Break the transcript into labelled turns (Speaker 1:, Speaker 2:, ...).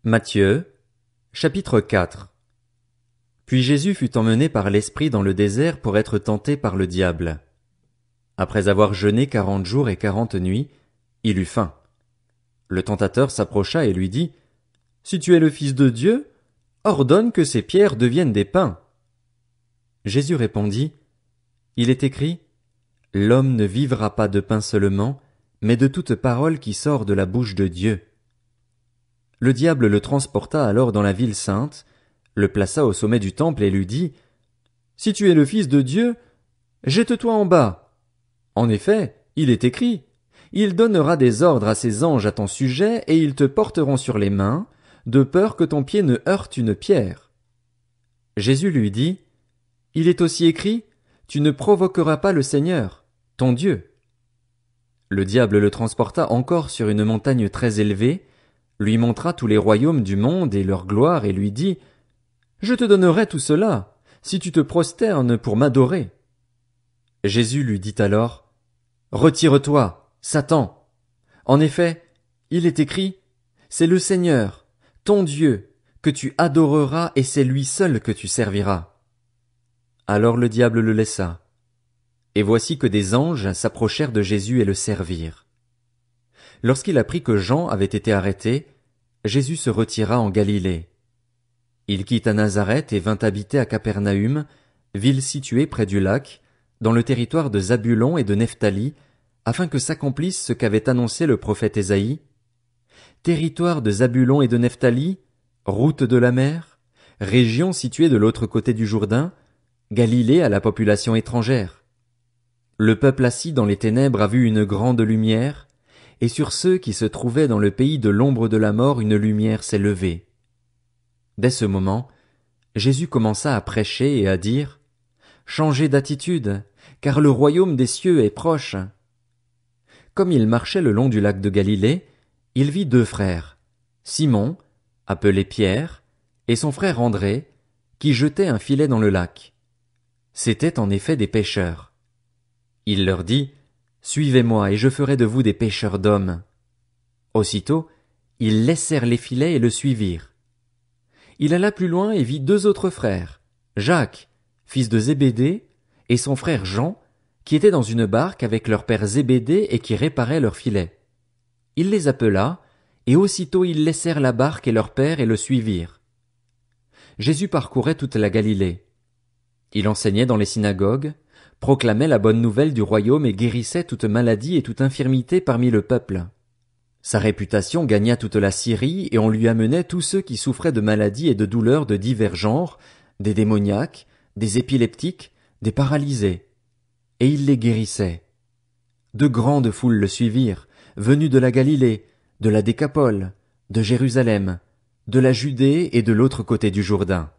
Speaker 1: Matthieu, chapitre 4. Puis Jésus fut emmené par l'Esprit dans le désert pour être tenté par le diable. Après avoir jeûné 40 jours et 40 nuits, il eut faim. Le tentateur s'approcha et lui dit, « Si tu es le Fils de Dieu, ordonne que ces pierres deviennent des pains. » Jésus répondit, « Il est écrit, L'homme ne vivra pas de pain seulement, mais de toute parole qui sort de la bouche de Dieu. » Le diable le transporta alors dans la ville sainte, le plaça au sommet du temple et lui dit, « Si tu es le Fils de Dieu, jette-toi en bas. En effet, il est écrit, il donnera des ordres à ses anges à ton sujet et ils te porteront sur les mains, de peur que ton pied ne heurte une pierre. » Jésus lui dit, « Il est aussi écrit, tu ne provoqueras pas le Seigneur, ton Dieu. » Le diable le transporta encore sur une montagne très élevée, lui montra tous les royaumes du monde et leur gloire et lui dit, « Je te donnerai tout cela, si tu te prosternes pour m'adorer. » Jésus lui dit alors, « Retire-toi, Satan. En effet, il est écrit, c'est le Seigneur, ton Dieu, que tu adoreras et c'est lui seul que tu serviras. » Alors le diable le laissa. Et voici que des anges s'approchèrent de Jésus et le servirent. Lorsqu'il apprit que Jean avait été arrêté, Jésus se retira en Galilée. Il quitta Nazareth et vint habiter à Capernaüm, ville située près du lac, dans le territoire de Zabulon et de Nephtali, afin que s'accomplisse ce qu'avait annoncé le prophète Ésaïe. Territoire de Zabulon et de Nephtali, route de la mer, région située de l'autre côté du Jourdain, Galilée à la population étrangère. Le peuple assis dans les ténèbres a vu une grande lumière, et sur ceux qui se trouvaient dans le pays de l'ombre de la mort une lumière s'est levée. Dès ce moment, Jésus commença à prêcher et à dire, « Changez d'attitude, car le royaume des cieux est proche. » Comme il marchait le long du lac de Galilée, il vit deux frères, Simon, appelé Pierre, et son frère André, qui jetaient un filet dans le lac. C'étaient en effet des pêcheurs. Il leur dit, « Suivez-moi et je ferai de vous des pêcheurs d'hommes. » Aussitôt, ils laissèrent les filets et le suivirent. Il alla plus loin et vit deux autres frères, Jacques, fils de Zébédée, et son frère Jean, qui étaient dans une barque avec leur père Zébédée et qui réparaient leurs filets. Il les appela, et aussitôt ils laissèrent la barque et leur père et le suivirent. Jésus parcourait toute la Galilée. Il enseignait dans les synagogues, proclamait la bonne nouvelle du royaume et guérissait toute maladie et toute infirmité parmi le peuple. Sa réputation gagna toute la Syrie et on lui amenait tous ceux qui souffraient de maladies et de douleurs de divers genres, des démoniaques, des épileptiques, des paralysés. Et il les guérissait. De grandes foules le suivirent, venus de la Galilée, de la Décapole, de Jérusalem, de la Judée et de l'autre côté du Jourdain.